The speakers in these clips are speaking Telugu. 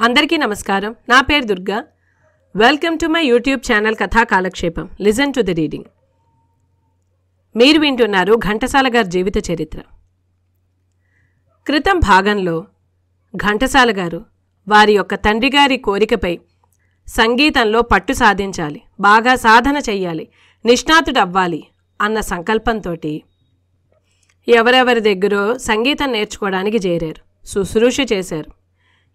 అందరికీ నమస్కారం. నా పేరు Durga. Welcome to my YouTube channel కథా కాలక్షేపం. Listen to the reading. మీరు వింటున్నారు ఘంటసాల గారి జీవిత చరిత్ర. క్రితం భాగంలో ఘంటసాల గారు వారి యొక్క తండ్రి గారి కోరికపై సంగీతంలో పట్టు సాధించాలి, బాగా సాధన చెయ్యాలి, నిష్ణాతుడవ్వాలి అన్న సంకల్పంతో ఎవరెవరి దగ్గరో సంగీతం నేర్చుకోవడానికి చేరారు, శుశ్రూష చేశారు.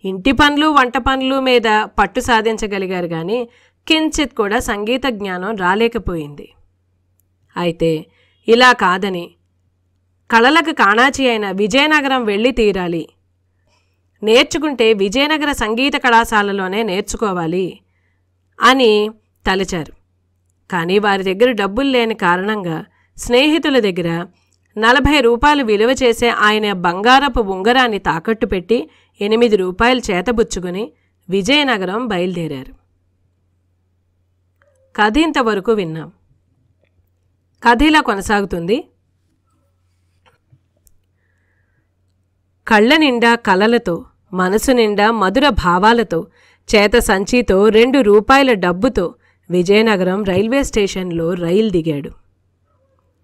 ఇంటి పనులు వంట పనులు మీద పట్టు సాధించగలిగారు, కానీ కించిత్ కూడా సంగీత జ్ఞానం రాలేకపోయింది. అయితే ఇలా కాదని కళలకు కాణాచి అయిన విజయనగరం వెళ్ళి తీరాలి, నేర్చుకుంటే విజయనగర సంగీత కళాశాలలోనే నేర్చుకోవాలి అని తలచారు. కానీ వారి దగ్గర డబ్బులు లేని కారణంగా స్నేహితుల దగ్గర 40 రూపాయలు విలువ చేసే ఆయన బంగారపు ఉంగరాన్ని తాకట్టు పెట్టి 8 రూపాయలు చేతబుచ్చుకుని విజయనగరం బయలుదేరారు. కథ ఇంతవరకు విన్నాం. కథ ఇలా కొనసాగుతుంది. కళ్ళ నిండా కలలతో, మనసు నిండా మధుర భావాలతో, చేత సంచితో 2 రూపాయల డబ్బుతో విజయనగరం రైల్వే స్టేషన్లో రైలు దిగాడు.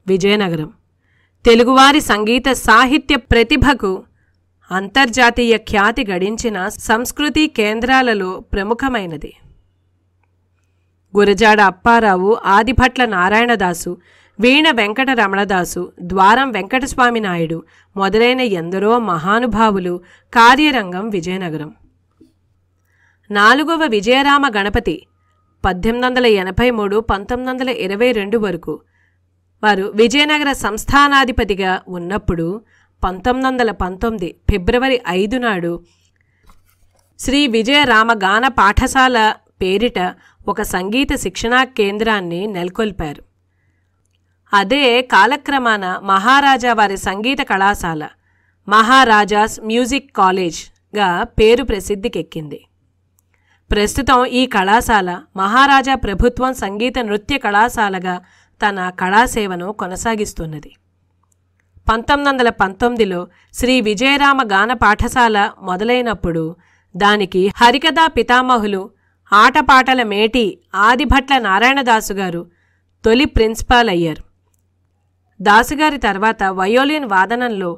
విజయనగరం తెలుగువారి సంగీత సాహిత్య ప్రతిభకు అంతర్జాతీయ ఖ్యాతి గడించిన సంస్కృతి కేంద్రాలలో ప్రముఖమైనది. గురజాడ అప్పారావు, ఆదిభట్ల నారాయణదాసు, వీణ వెంకట రమణదాసు, ద్వారం వెంకటస్వామి నాయుడు మొదలైన ఎందరో మహానుభావులు కార్యరంగం విజయనగరం. 4వ విజయరామ గణపతి 1883-1922 వరకు వారు విజయనగర సంస్థానాధిపతిగా ఉన్నప్పుడు 1919 ఫిబ్రవరి 5 నాడు శ్రీ విజయరామ గాన పాఠశాల పేరిట ఒక సంగీత శిక్షణా కేంద్రాన్ని నెలకొల్పారు. అదే కాలక్రమాన మహారాజా వారి సంగీత కళాశాల, మహారాజాస్ మ్యూజిక్ కాలేజ్గా పేరు ప్రసిద్ధికెక్కింది. ప్రస్తుతం ఈ కళాశాల మహారాజా ప్రభుత్వం సంగీత నృత్య కళాశాలగా తన కళాసేవను కొనసాగిస్తున్నది. 1919లో శ్రీ విజయరామ గాన పాఠశాల మొదలైనప్పుడు దానికి హరికథా పితామహులు, ఆటపాటల మేటి ఆదిభట్ల నారాయణదాసు గారు తొలి ప్రిన్సిపాల్ అయ్యారు. దాసుగారి తర్వాత వయోలిన్ వాదనంలో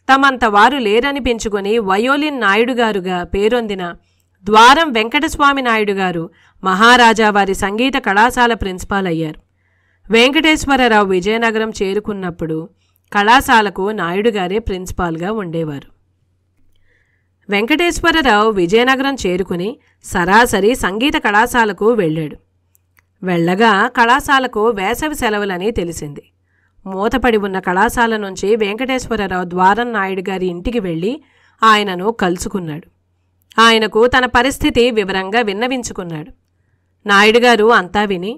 తమంత వారు లేరనిపించుకొని వయోలిన్ నాయుడు గారుగా పేరొందిన ద్వారం వెంకటస్వామి నాయుడు గారు మహారాజా వారి సంగీత కళాశాల ప్రిన్సిపాల్ అయ్యారు. వెంకటేశ్వరరావు విజయనగరం చేరుకున్నప్పుడు కళాశాలకు నాయుడు గారే ప్రిన్సిపాల్గా ఉండేవారు. వెంకటేశ్వరరావు విజయనగరం చేరుకుని సరాసరి సంగీత కళాశాలకు వెళ్ళాడు. వెళ్ళగా కళాశాలకు వేసవి సెలవులని తెలిసింది. మూతపడి ఉన్న కళాశాల నుంచి వెంకటేశ్వరరావు ద్వారం నాయుడు గారి ఇంటికి వెళ్ళి ఆయనను కలుసుకున్నాడు. ఆయనకు తన పరిస్థితి వివరంగా విన్నవించుకున్నాడు. నాయుడు గారు అంతా విని,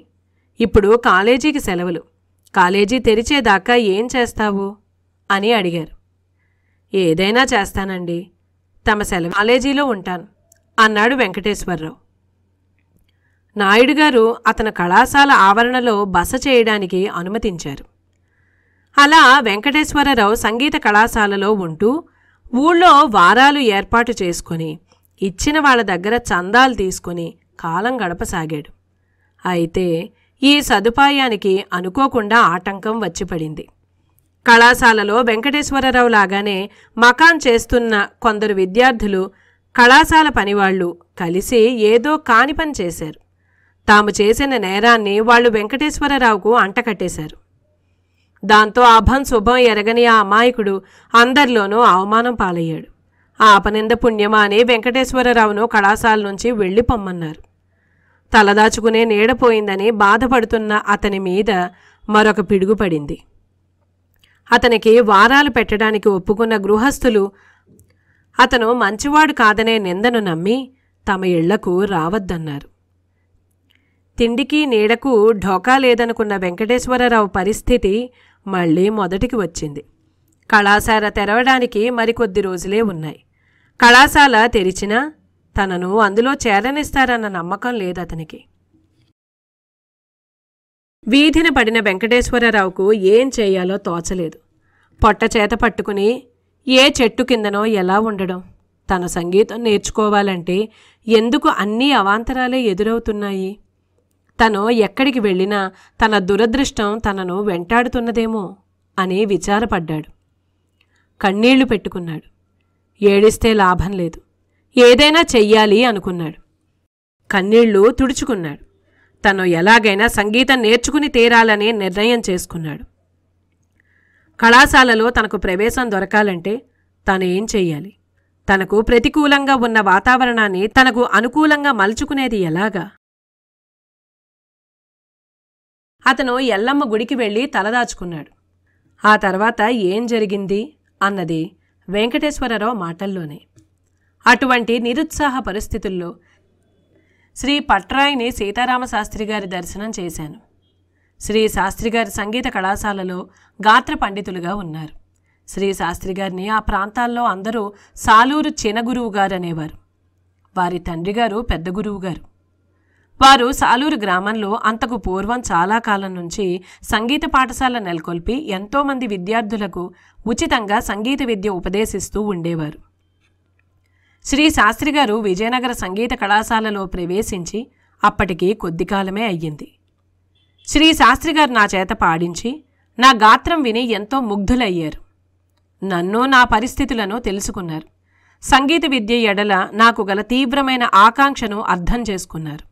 ఇప్పుడు కాలేజీకి సెలవులు, కాలేజీ తెరిచేదాకా ఏం చేస్తావు అని అడిగారు. ఏదైనా చేస్తానండి, తమ సెలవు కాలేజీలో ఉంటాను అన్నాడు వెంకటేశ్వరరావు. నాయుడు గారు అతని కళాశాల ఆవరణలో బస చేయడానికి అనుమతించారు. అలా వెంకటేశ్వరరావు సంగీత కళాశాలలో ఉంటూ ఊళ్ళో వారాలు ఏర్పాటు చేసుకొని ఇచ్చిన వాళ్ళ దగ్గర చందాలు తీసుకుని కాలం గడపసాగాడు. అయితే ఈ సదుపాయానికి అనుకోకుండా ఆటంకం వచ్చిపడింది. కళాశాలలో వెంకటేశ్వరరావు లాగానే మకాన్ చేస్తున్న కొందరు విద్యార్థులు, కళాశాల పనివాళ్లు కలిసి ఏదో కాని పని చేశారు. తాము చేసిన నేరాన్ని వాళ్ళు వెంకటేశ్వరరావుకు అంటకట్టేశారు. దాంతో అభం శుభం ఎరగని ఆ అమాయకుడు అందరిలోనూ అవమానం పాలయ్యాడు. ఆ అపనింద పుణ్యమా అని వెంకటేశ్వరరావును కళాశాల నుంచి వెళ్ళి పొమ్మన్నారు. తలదాచుకునే నీడపోయిందని బాధపడుతున్న అతని మీద మరొక పిడుగు పడింది. అతనికి వారాలు పెట్టడానికి ఒప్పుకున్న గృహస్థులు అతను మంచివాడు కాదనే నిందను నమ్మి తమ ఇళ్లకు రావద్దన్నారు. తిండికి నీడకు ఢోకా లేదనుకున్న వెంకటేశ్వరరావు పరిస్థితి మళ్లీ మొదటికి వచ్చింది. కళాశాల తెరవడానికి మరికొద్ది రోజులే ఉన్నాయి. కళాశాల తెరిచినా తనను అందులో చేరనిస్తారన్న నమ్మకం లేదతనికి. వీధిన పడిన వెంకటేశ్వరరావుకు ఏం చేయాలో తోచలేదు. పొట్ట చేత పట్టుకుని ఏ చెట్టు కిందనో ఎలా ఉండడం, తన సంగీతం నేర్చుకోవాలంటే ఎందుకు అన్ని అవాంతరాలే ఎదురవుతున్నాయి? తను ఎక్కడికి వెళ్ళినా తన దురదృష్టం తనను వెంటాడుతున్నదేమో అని విచారపడ్డాడు. కన్నీళ్లు పెట్టుకున్నాడు. ఏడిస్తే లాభం లేదు, ఏదైనా చెయ్యాలి అనుకున్నాడు. కన్నీళ్లు తుడుచుకున్నాడు. తను ఎలాగైనా సంగీతం నేర్చుకుని తీరాలని నిర్ణయం చేసుకున్నాడు. కళాశాలలో తనకు ప్రవేశం దొరకాలంటే తను ఏం చెయ్యాలి? తనకు ప్రతికూలంగా ఉన్న వాతావరణాన్ని తనకు అనుకూలంగా మలుచుకునేది ఎలాగా? అతను ఎల్లమ్మ గుడికి వెళ్ళి తలదాచుకున్నాడు. ఆ తర్వాత ఏం జరిగింది అన్నది వెంకటేశ్వరరావు మాటల్లోనే. అటువంటి నిరుత్సాహ పరిస్థితుల్లో శ్రీ పట్రాయిని సీతారామశాస్త్రి గారి దర్శనం చేశాను. శ్రీ శాస్త్రిగారి సంగీత కళాశాలలో గాత్ర పండితులుగా ఉన్నారు. శ్రీ శాస్త్రిగారిని ఆ ప్రాంతాల్లో అందరూ సాలూరు చినగురువు గారు అనేవారు. వారి తండ్రిగారు పెద్ద గురువుగారు. వారు సాలూరు గ్రామంలో అంతకు పూర్వం చాలా కాలం నుంచి సంగీత పాఠశాల నెలకొల్పి ఎంతోమంది విద్యార్థులకు ఉచితంగా సంగీత విద్య ఉపదేశిస్తూ ఉండేవారు. శ్రీ శాస్త్రిగారు విజయనగర సంగీత కళాశాలలో ప్రవేశించి అప్పటికి కొద్ది కాలమే అయ్యింది. శ్రీ శాస్త్రిగారు నా చేత పాడించి నా గాత్రం విని ఎంతో ముగ్ధులయ్యారు. నన్ను నా పరిస్థితులను తెలుసుకున్నారు. సంగీత విద్య ఎడల నాకు గల తీవ్రమైన ఆకాంక్షను అర్థం చేసుకున్నారు.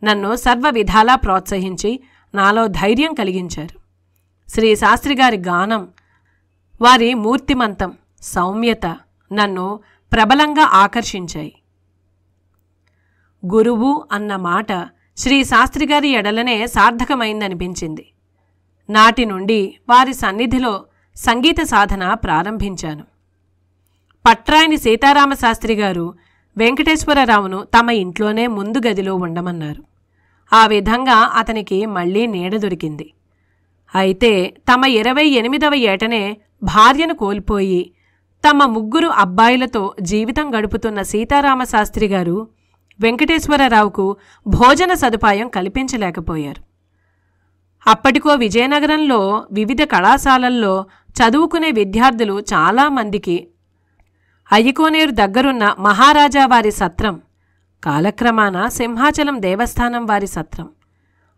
నన్ను సర్వ విధాలా ప్రోత్సహించి నాలో ధైర్యం కలిగించారు. శ్రీ శాస్త్రిగారి గానం, వారి మూర్తిమంతం, సౌమ్యత నన్ను ప్రబలంగా ఆకర్షించాయి. గురువు అన్న మాట శ్రీ శాస్త్రిగారి ఎడలనే సార్థకమైందనిపించింది. నాటి నుండి వారి సన్నిధిలో సంగీత సాధన ప్రారంభించాను. పట్రాయిని సీతారామశాస్త్రి గారు వెంకటేశ్వరరావును తమ ఇంట్లోనే ముందు గదిలో ఉండమన్నారు. ఆ విధంగా అతనికి మళ్లీ నీడ దొరికింది. అయితే తమ 28వ ఏటనే భార్యను కోల్పోయి తమ 3 అబ్బాయిలతో జీవితం గడుపుతున్న సీతారామశాస్త్రి గారు వెంకటేశ్వరరావుకు భోజన సదుపాయం కల్పించలేకపోయారు. అప్పటికో విజయనగరంలో వివిధ కళాశాలల్లో చదువుకునే విద్యార్థులు చాలామందికి అయ్యకోనేరు దగ్గరున్న మహారాజా వారి సత్రం, కాలక్రమాన సింహాచలం దేవస్థానం వారి సత్రం,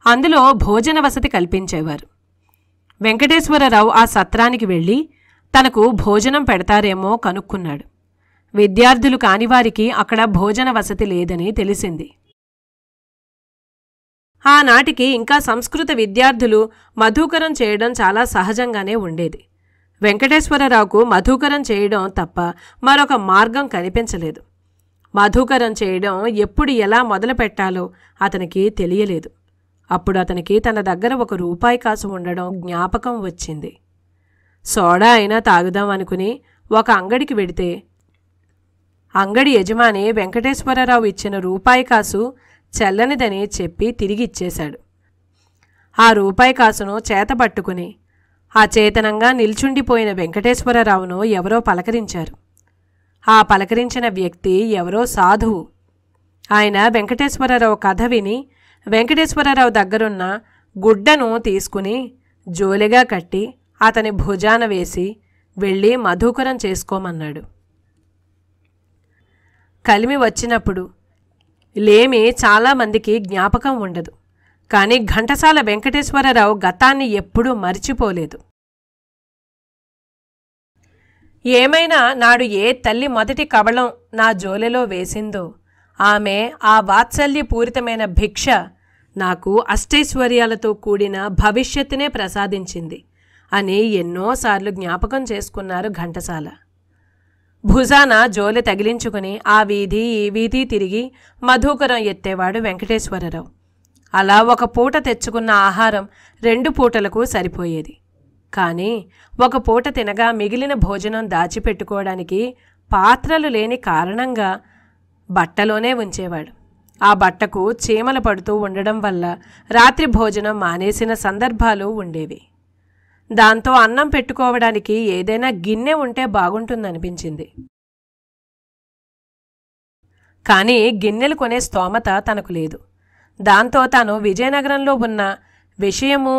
అందులో భోజన వసతి కల్పించేవారు. వెంకటేశ్వరరావు ఆ సత్రానికి వెళ్ళి తనకు భోజనం పెడతారేమో కనుక్కున్నాడు. విద్యార్థులు కానివారికి అక్కడ భోజన వసతి లేదని తెలిసింది. ఆనాటికి ఇంకా సంస్కృత విద్యార్థులు మధుకరం చేయడం చాలా సహజంగానే ఉండేది. వెంకటేశ్వరరావుకు మధుకరం చేయడం తప్ప మరొక మార్గం కనిపించలేదు. మధుకరం చేయడం ఎప్పుడు ఎలా మొదలు పెట్టాలో అతనికి తెలియలేదు. అప్పుడు అతనికి తన దగ్గర 1 రూపాయి కాసు ఉండడం జ్ఞాపకం వచ్చింది. సోడా అయినా తాగుదాం అనుకుని ఒక అంగడికి వెడితే అంగడి యజమాని వెంకటేశ్వరరావు ఇచ్చిన రూపాయి కాసు చెల్లనిదని చెప్పి తిరిగి ఇచ్చేశాడు. ఆ రూపాయి కాసును చేతబట్టుకుని అచేతనంగా నిల్చుండిపోయిన వెంకటేశ్వరరావును ఎవరో పలకరించారు. ఆ పలకరించిన వ్యక్తి ఎవరో సాధువు. ఆయన వెంకటేశ్వరరావు కథ విని వెంకటేశ్వరరావు దగ్గరున్న గుడ్డను తీసుకుని జోలిగా కట్టి అతని భుజాన వేసి వెళ్ళి మధుకరం చేసుకోమన్నాడు. కలిమి వచ్చినప్పుడు లేమి చాలామందికి జ్ఞాపకం ఉండదు. కానీ ఘంటసాల వెంకటేశ్వరరావు గతాన్ని ఎప్పుడూ మరిచిపోలేదు. ఏమైనా నాడు ఏ తల్లి మొదటి కవళం నా జోలెలో వేసిందో ఆమె ఆ వాత్సల్యపూరితమైన భిక్ష నాకు అష్టైశ్వర్యాలతో కూడిన భవిష్యత్తునే ప్రసాదించింది అని ఎన్నోసార్లు జ్ఞాపకం చేసుకున్నారు ఘంటసాల. భుజాన జోలె తగిలించుకుని ఆ వీధి ఈ వీధి తిరిగి మధుకరం ఎత్తేవాడు వెంకటేశ్వరరావు. అలా 1 పూట తెచ్చుకున్న ఆహారం 2 పూటలకు సరిపోయేది. కానీ 1 పూట తినగా మిగిలిన భోజనం దాచిపెట్టుకోవడానికి పాత్రలు లేని కారణంగా బట్టలోనే ఉంచేవాడు. ఆ బట్టకు చీమలు పడుతూ ఉండడం వల్ల రాత్రి భోజనం మానేసిన సందర్భాలు ఉండేవి. దాంతో అన్నం పెట్టుకోవడానికి ఏదైనా గిన్నె ఉంటే బాగుంటుందనిపించింది. కానీ గిన్నెలు కొనే స్తోమత తనకు లేదు. దాంతో తాను విజయనగరంలో ఉన్న విషయము,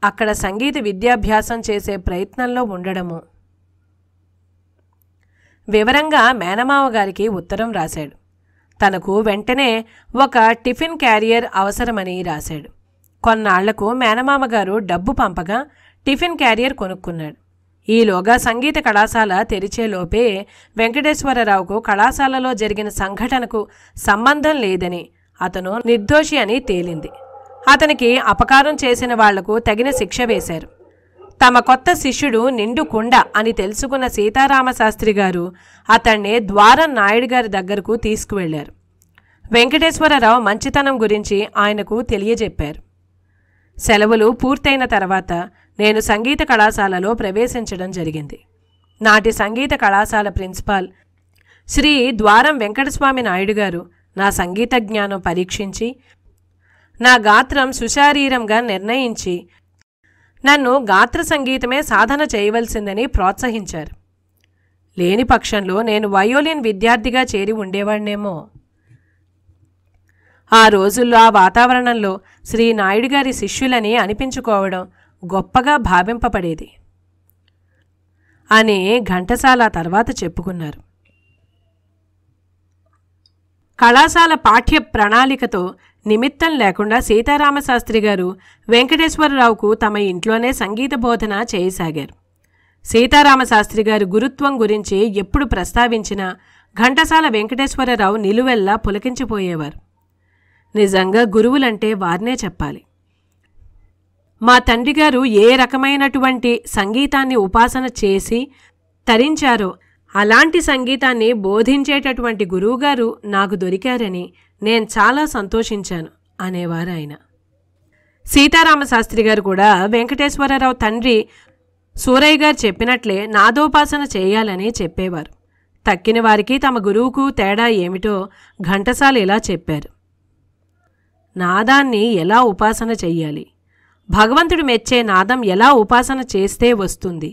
అక్కడ సంగీత విద్యాభ్యాసం చేసే ప్రయత్నంలో ఉండడము, వివరంగా మేనమామ గారికి ఉత్తరం రాశాడు. తనకు వెంటనే ఒక టిఫిన్ క్యారియర్ అవసరమని రాశాడు. కొన్నాళ్లకు మేనమామ గారు డబ్బు పంపగా టిఫిన్ క్యారియర్ కొనుక్కున్నాడు. ఈలోగా సంగీత కళాశాల తెరిచేలోపే వెంకటేశ్వరరావుకు కళాశాలలో జరిగిన సంఘటనకు సంబంధం లేదని, అతను నిర్దోషి అని తేలింది. అతనికి అపకారం చేసిన వాళ్లకు తగిన శిక్ష వేశారు. తమ కొత్త శిష్యుడు నిండు కుండ అని తెలుసుకున్న సీతారామశాస్త్రి గారు అతన్ని ద్వారం నాయుడు గారి దగ్గరకు తీసుకువెళ్లారు. వెంకటేశ్వరరావు మంచితనం గురించి ఆయనకు తెలియజెప్పారు. సెలవులు పూర్తయిన తర్వాత నేను సంగీత కళాశాలలో ప్రవేశించడం జరిగింది. నాటి సంగీత కళాశాల ప్రిన్సిపాల్ శ్రీ ద్వారం వెంకటస్వామి నాయుడు గారు నా సంగీత జ్ఞానం పరీక్షించి నా గాత్రం సుశారీరంగా నిర్ణయించి నన్ను గాత్ర సంగీతమే సాధన చేయవలసిందని ప్రోత్సహించారు. లేని పక్షంలో నేను వయోలిన్ విద్యార్థిగా చేరి ఉండేవాడినేమో. ఆ రోజుల్లో ఆ వాతావరణంలో శ్రీ నాయుడు గారి శిష్యులని అనిపించుకోవడం గొప్పగా భావింపబడేది అని ఘంటసాల తర్వాత చెప్పుకున్నారు. కళాశాల పాఠ్య ప్రణాళికతో నిమిత్తం లేకుండా సీతారామశాస్త్రి గారు వెంకటేశ్వరరావుకు తమ ఇంట్లోనే సంగీత బోధన చేయసాగారు. సీతారామశాస్త్రి గారి గురుత్వం గురించి ఎప్పుడు ప్రస్తావించినా ఘంటసాల వెంకటేశ్వరరావు నిలువెల్లా పులకించిపోయేవారు. నిజంగా గురువులంటే వారినే చెప్పాలి. మా తండ్రి గారు ఏ రకమైనటువంటి సంగీతాన్ని ఉపాసన చేసి తరించారో అలాంటి సంగీతాన్ని బోధించేటటువంటి గురువుగారు నాకు దొరికారని నేను చాలా సంతోషించాను అనేవారు ఆయన. సీతారామశాస్త్రి గారు కూడా వెంకటేశ్వరరావు తండ్రి సూరయ్య గారు చెప్పినట్లే నాదోపాసన చేయాలని చెప్పేవారు. తక్కిన వారికి తమ గురువుకు తేడా ఏమిటో ఘంటసాల ఇలా చెప్పారు. నాదాన్ని ఎలా ఉపాసన చెయ్యాలి, భగవంతుడు మెచ్చే నాదం ఎలా ఉపాసన చేస్తే వస్తుంది,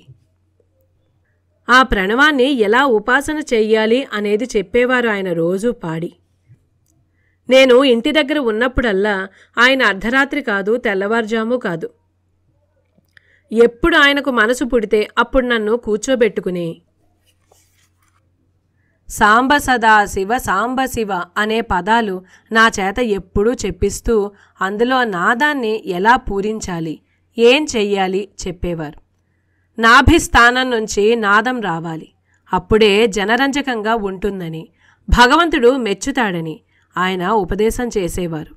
ఆ ప్రణవాన్ని ఎలా ఉపాసన చెయ్యాలి అనేది చెప్పేవారు ఆయన రోజూ పాడి. నేను ఇంటి దగ్గర ఉన్నప్పుడల్లా ఆయన అర్ధరాత్రి కాదు, తెల్లవారుజాము కాదు, ఎప్పుడు ఆయనకు మనసు పుడితే అప్పుడు నన్ను కూర్చోబెట్టుకుని సాంబ సదా శివ సాంబ శివ అనే పదాలు నా చేత ఎప్పుడూ చెప్పిస్తూ అందులో నాదాన్ని ఎలా పూరించాలి, ఏం చెయ్యాలి చెప్పేవారు. నాభిస్థానం నుంచి నాదం రావాలి, అప్పుడే జనరంజకంగా ఉంటుందని, భగవంతుడు మెచ్చుతాడని ఆయన ఉపదేశం చేసేవారు.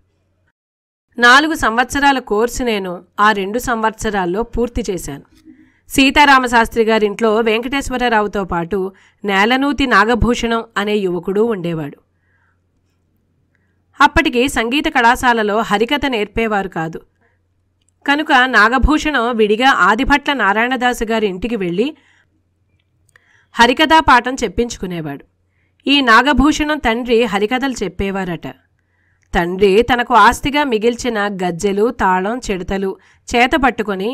4 సంవత్సరాల కోర్సు నేను ఆ 2 సంవత్సరాల్లో పూర్తి చేశాను. సీతారామశాస్త్రి గారింట్లో వెంకటేశ్వరరావుతో పాటు నేలనూతి నాగభూషణం అనే యువకుడు ఉండేవాడు. అప్పటికి సంగీత కళాశాలలో హరికథ నేర్పేవారు కాదు కనుక నాగభూషణం విడిగా ఆదిభట్ల నారాయణదాసు గారి ఇంటికి వెళ్ళి హరికథా పాఠం చెప్పించుకునేవాడు. ఈ నాగభూషణం తండ్రి హరికథలు చెప్పేవారట. తండ్రి తనకు ఆస్తిగా మిగిల్చిన గజ్జెలు, తాళం, చిడతలు చేత పట్టుకొని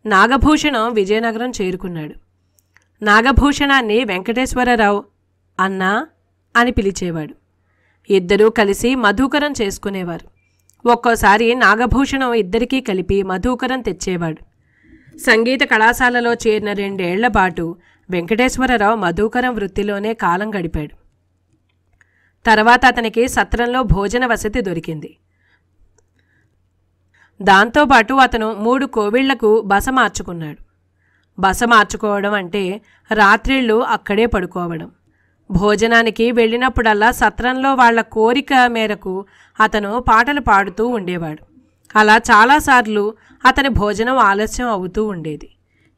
నాగభూషణం విజయనగరం చేరుకున్నాడు. నాగభూషణాన్ని వెంకటేశ్వరరావు అన్నా అని పిలిచేవాడు. ఇద్దరూ కలిసి మధుకరం చేసుకునేవారు. ఒక్కోసారి నాగభూషణం ఇద్దరికీ కలిపి మధుకరం తెచ్చేవాడు. సంగీత కళాశాలలో చేరిన 2 ఏళ్ల పాటు వెంకటేశ్వరరావు మధుకరం వృత్తిలోనే కాలం గడిపాడు. తర్వాత అతనికి సత్రంలో భోజన వసతి దొరికింది. దాంతోపాటు అతను 3 కోవిళ్లకు బస మార్చుకున్నాడు. బస మార్చుకోవడం అంటే రాత్రిళ్ళు అక్కడే పడుకోవడం. భోజనానికి వెళ్ళినప్పుడల్లా సత్రంలో వాళ్ల కోరిక మేరకు అతను పాటలు పాడుతూ ఉండేవాడు. అలా చాలాసార్లు అతని భోజనం ఆలస్యం అవుతూ ఉండేది.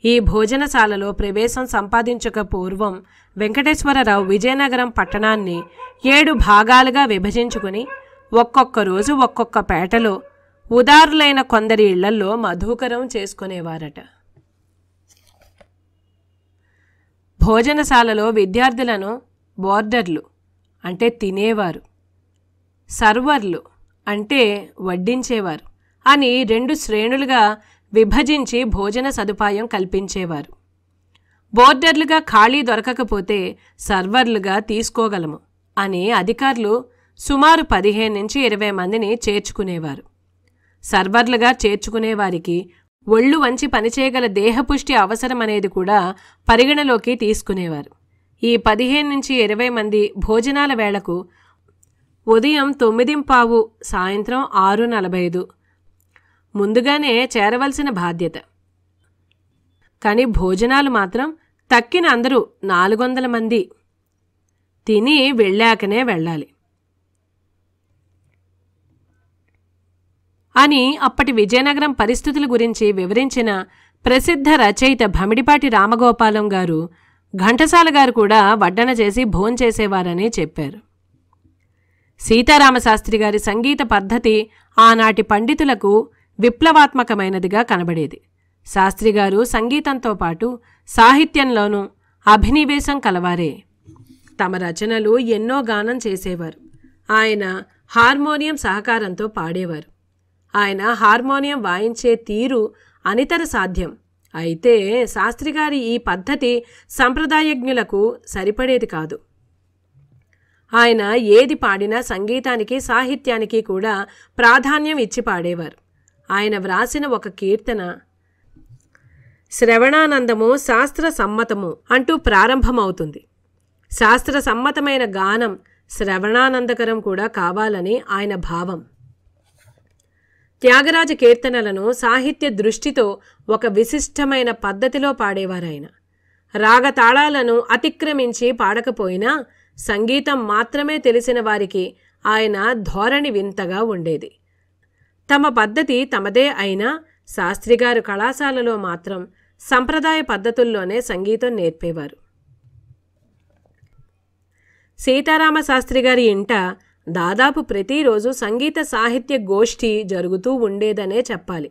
ఈ భోజనశాలలో ప్రవేశం సంపాదించక పూర్వం వెంకటేశ్వరరావు విజయనగరం పట్టణాన్ని 7 భాగాలుగా విభజించుకుని ఒక్కొక్క రోజు ఒక్కొక్క పేటలో ఉదారులైన కొందరి ఇళ్లల్లో మధుకరం చేసుకునేవారట. భోజనశాలలో విద్యార్థులను బోర్డర్లు అంటే తినేవారు, సర్వర్లు అంటే వడ్డించేవారు అని 2 శ్రేణులుగా విభజించి భోజన సదుపాయం కల్పించేవారు. బోర్డర్లుగా ఖాళీ దొరకకపోతే సర్వర్లుగా తీసుకోగలము అని అధికారులు సుమారు 15 నుంచి 20 మందిని చేర్చుకునేవారు. సర్వర్లుగా చేర్చుకునేవారికి ఒళ్ళు వంచి పనిచేయగల దేహపుష్టి అవసరమనేది కూడా పరిగణలోకి తీసుకునేవారు. ఈ 15 నుంచి 20 మంది భోజనాల వేళకు ఉదయం 9:15, సాయంత్రం 6:45 ముందుగానే చేరవలసిన బాధ్యత. కానీ భోజనాలు మాత్రం తక్కిన అందరూ 400 మంది తిని వెళ్ళాకనే వెళ్ళాలి అని అప్పటి విజయనగరం పరిస్థితుల గురించి వివరించిన ప్రసిద్ధ రచయిత భమిడిపాటి రామగోపాలం గారు ఘంటసాల గారు కూడా వడ్డన చేసి భోంచేసేవారని చెప్పారు. సీతారామశాస్త్రి గారి సంగీత పద్ధతి ఆనాటి పండితులకు విప్లవాత్మకమైనదిగా కనబడేది. శాస్త్రిగారు సంగీతంతో పాటు సాహిత్యంలోనూ అభినివేశం కలవారే. తమ రచనలు ఎన్నో గానం చేసేవారు. ఆయన హార్మోనియం సహకారంతో పాడేవారు. ఆయన హార్మోనియం వాయించే తీరు అనితర సాధ్యం. అయితే శాస్త్రిగారి ఈ పద్ధతి సంప్రదాయజ్ఞులకు సరిపడేది కాదు. ఆయన ఏది పాడినా సంగీతానికి సాహిత్యానికి కూడా ప్రాధాన్యం ఇచ్చి పాడేవారు. ఆయన వ్రాసిన ఒక కీర్తన శ్రవణానందము శాస్త్ర సమ్మతము అంటూ ప్రారంభమవుతుంది. శాస్త్ర సమ్మతమైన గానం శ్రవణానందకరం కూడా కావాలని ఆయన భావం. త్యాగరాజ కీర్తనలను సాహిత్య దృష్టితో ఒక విశిష్టమైన పద్ధతిలో పాడేవారాయన. రాగతాళాలను అతిక్రమించి పాడకపోయినా సంగీతం మాత్రమే తెలిసిన వారికి ఆయన ధోరణి వింతగా ఉండేది. తమ పద్ధతి తమదే అయినా శాస్త్రిగారు కళాశాలలో మాత్రం సంప్రదాయ పద్ధతుల్లోనే సంగీతం నేర్పేవారు. సీతారామశాస్త్రి గారి ఇంట దాదాపు ప్రతిరోజు సంగీత సాహిత్య గోష్ఠి జరుగుతూ ఉండేదనే చెప్పాలి.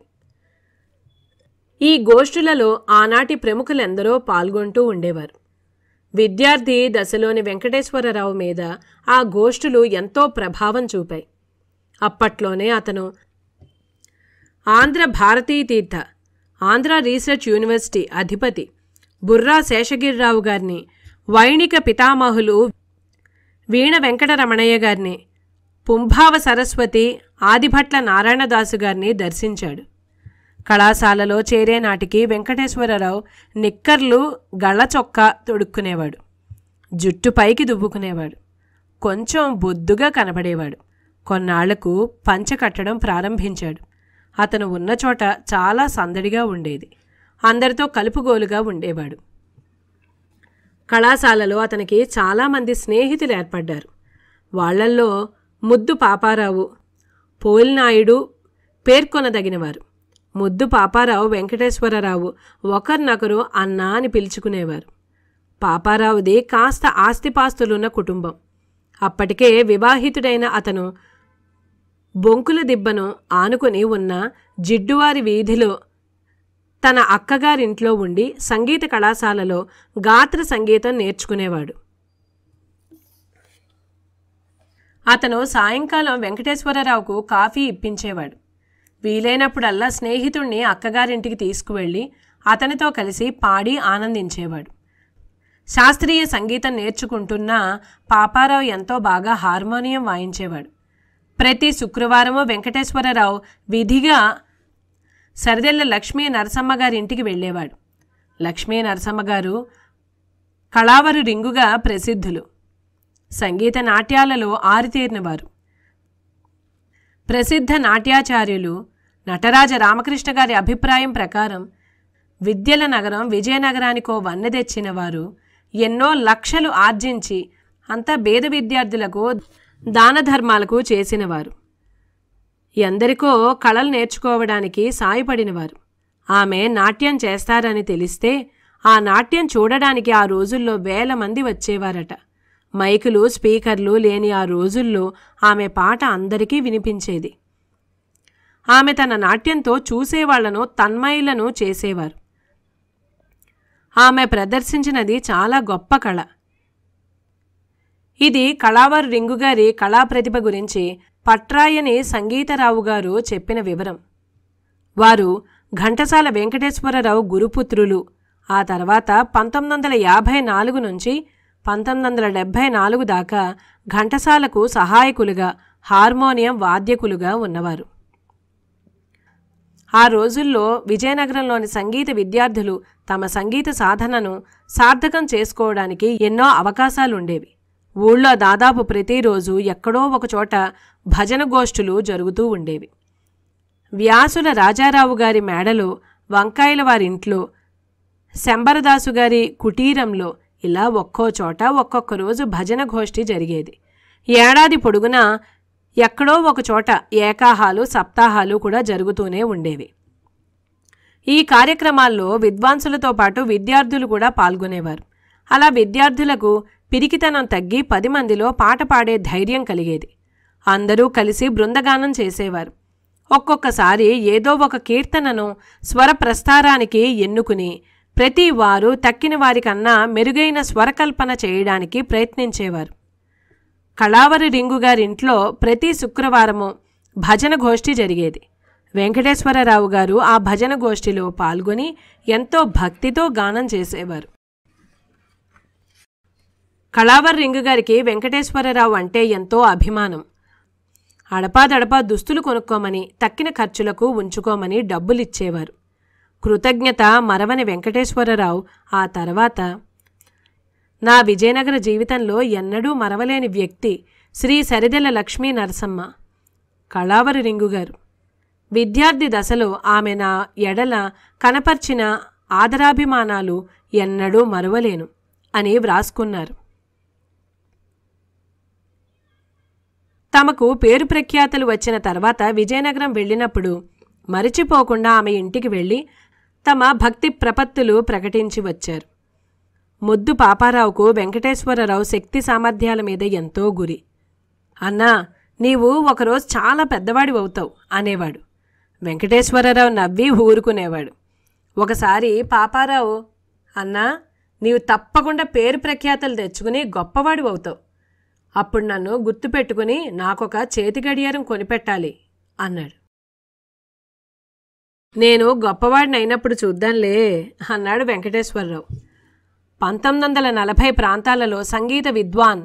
ఈ గోష్ఠులలో ఆనాటి ప్రముఖులెందరో పాల్గొంటూ ఉండేవారు. విద్యార్థి దశలోని వెంకటేశ్వరరావు మీద ఆ గోష్ఠులు ఎంతో ప్రభావం చూపాయి. అప్పట్లోనే అతను ఆంధ్ర భారతీ తీర్థ, ఆంధ్ర రీసెర్చ్ యూనివర్సిటీ అధిపతి బుర్రా శేషగిరిరావు గారిని, వైణిక పితామహులు వీణ వెంకటరమణయ్య గారిని, పుంభావ సరస్వతి, ఆదిభట్ల నారాయణదాసు గారిని దర్శించాడు. కళాశాలలో చేరే నాటికి వెంకటేశ్వరరావు నిక్కర్లు గళ్ళ చొక్కా తొడుక్కునేవాడు. జుట్టు పైకి దువ్వుకునేవాడు. కొంచెం బొద్దుగా కనబడేవాడు. కొన్నాళ్లకు పంచె కట్టడం ప్రారంభించాడు. అతను ఉన్న చోట చాలా సందడిగా ఉండేది. అందరితో కలుపుగోలుగా ఉండేవాడు. కళాశాలలో అతనికి చాలామంది స్నేహితులు ఏర్పడ్డారు. వాళ్లల్లో ముద్దు పాపారావు, పోలినాయుడు పేర్కొనదగినవారు. ముద్దు పాపారావు, వెంకటేశ్వరరావు ఒకరినొకరు అన్నా అని పిలుచుకునేవారు. పాపారావుది కాస్త ఆస్తిపాస్తులున్న కుటుంబం. అప్పటికే వివాహితుడైన అతను బొంకుల దిబ్బను ఆనుకొని ఉన్న జిడ్డువారి వీధిలో తన అక్కగారింట్లో ఉండి సంగీత కళాశాలలో గాత్ర సంగీతం నేర్చుకునేవాడు. అతను సాయంకాలం వెంకటేశ్వరరావుకు కాఫీ ఇప్పించేవాడు. వీలైనప్పుడల్లా స్నేహితుణ్ణి అక్కగారింటికి తీసుకువెళ్ళి అతనితో కలిసి పాడి ఆనందించేవాడు. శాస్త్రీయ సంగీతం నేర్చుకుంటున్న పాపారావు ఎంతో బాగా హార్మోనియం వాయించేవాడు. ప్రతి శుక్రవారము వెంకటేశ్వరరావు విధిగా సరిదెల్ల లక్ష్మీ నరసమ్మ గారి ఇంటికి వెళ్ళేవాడు. లక్ష్మీ నరసమ్మ గారు కళావరు రింగుగా ప్రసిద్ధులు. సంగీత నాట్యాలలో ఆరితేరినవారు. ప్రసిద్ధ నాట్యాచార్యులు నటరాజ రామకృష్ణ గారి అభిప్రాయం ప్రకారం విద్యల నగరం విజయనగరానికో వన్నె తెచ్చిన వారు ఎన్నో లక్షలు ఆర్జించి అంతా పేద విద్యార్థులకు దాన ధర్మాలకు చేసినవారు. ఎందరికో కళలు నేర్చుకోవడానికి సాయపడినవారు. ఆమె నాట్యం చేస్తారని తెలిస్తే ఆ నాట్యం చూడడానికి ఆ రోజుల్లో వేల మంది వచ్చేవారట. మైకులు, స్పీకర్లు లేని ఆ రోజుల్లో ఆమె పాట అందరికీ వినిపించేది. ఆమె తన నాట్యంతో చూసేవాళ్లను తన్మయులను చేసేవారు. ఆమె ప్రదర్శించినది చాలా గొప్ప కళ. ఇది కళావరు రింగుగారి కళా ప్రతిభ గురించి పట్రాయని సంగీతరావు గారు చెప్పిన వివరం. వారు ఘంటసాల వెంకటేశ్వరరావు గురుపుత్రులు. ఆ తర్వాత 1954 నుంచి 1974 దాకా ఘంటసాలకు సహాయకులుగా, హార్మోనియం వాద్యకులుగా ఉన్నవారు. ఆ రోజుల్లో విజయనగరంలోని సంగీత విద్యార్థులు తమ సంగీత సాధనను సార్థకం చేసుకోవడానికి ఎన్నో అవకాశాలుండేవి. ఊళ్ళో దాదాపు ప్రతిరోజు ఎక్కడో ఒకచోట భజన గోష్ఠులు జరుగుతూ ఉండేవి. వ్యాసుల రాజారావు గారి మేడలో, వంకాయల వారింట్లో, శంబరదాసు గారి కుటీరంలో ఇలా ఒక్కో చోట ఒక్కొక్క రోజు భజన గోష్ఠి జరిగేది. ఏడాది పొడుగునా ఎక్కడో ఒకచోట ఏకాహాలు, సప్తాహాలు కూడా జరుగుతూనే ఉండేవి. ఈ కార్యక్రమాల్లో విద్వాంసులతో పాటు విద్యార్థులు కూడా పాల్గొనేవారు. అలా విద్యార్థులకు పిరికితనం తగ్గి 10 మందిలో పాట పాడే ధైర్యం కలిగేది. అందరూ కలిసి బృందగానం చేసేవారు. ఒక్కొక్కసారి ఏదో ఒక కీర్తనను స్వర ప్రస్తారానికి ఎన్నుకుని ప్రతి వారు తక్కిన వారికన్నా మెరుగైన స్వరకల్పన చేయడానికి ప్రయత్నించేవారు. కళావరి రింగు గారింట్లో ప్రతి శుక్రవారము భజన గోష్ఠి జరిగేది. వెంకటేశ్వరరావు గారు ఆ భజన గోష్ఠిలో పాల్గొని ఎంతో భక్తితో గానం చేసేవారు. కళావరి రింగు గారికి వెంకటేశ్వరరావు అంటే ఎంతో అభిమానం. అడపాదడపా దుస్తులు కొనుక్కోమని, తక్కిన ఖర్చులకు ఉంచుకోమని డబ్బులిచ్చేవారు. కృతజ్ఞత మరవని వెంకటేశ్వరరావు ఆ తర్వాత, నా విజయనగర జీవితంలో ఎన్నడూ మరవలేని వ్యక్తి శ్రీ సరిదెల లక్ష్మీ నరసమ్మ, కళావరి రింగుగారు. విద్యార్థి దశలో ఆమె నా ఎడల కనపర్చిన ఆదరాభిమానాలు ఎన్నడూ మరువలేను అని వ్రాసుకున్నారు. తమకు పేరు ప్రఖ్యాతలు వచ్చిన తర్వాత విజయనగరం వెళ్ళినప్పుడు మరిచిపోకుండా ఆమె ఇంటికి వెళ్ళి తమ భక్తి ప్రపత్తులు ప్రకటించి వచ్చారు. ముద్దు పాపారావుకు వెంకటేశ్వరరావు శక్తి సామర్థ్యాల మీద ఎంతో గురి. అన్నా, నీవు ఒకరోజు చాలా పెద్దవాడి అవుతావు అనేవాడు. వెంకటేశ్వరరావు నవ్వి ఊరుకునేవాడు. ఒకసారి పాపారావు, అన్నా, నీవు తప్పకుండా పేరు ప్రఖ్యాతలు తెచ్చుకుని గొప్పవాడి అవుతావు. అప్పుడు నన్ను గుర్తుపెట్టుకుని నాకొక చేతి గడియారం కొనిపెట్టాలి అన్నాడు. నేను గొప్పవాడిని అయినప్పుడు చూద్దాంలే అన్నాడు వెంకటేశ్వరరావు. 1940 ప్రాంతాలలో సంగీత విద్వాన్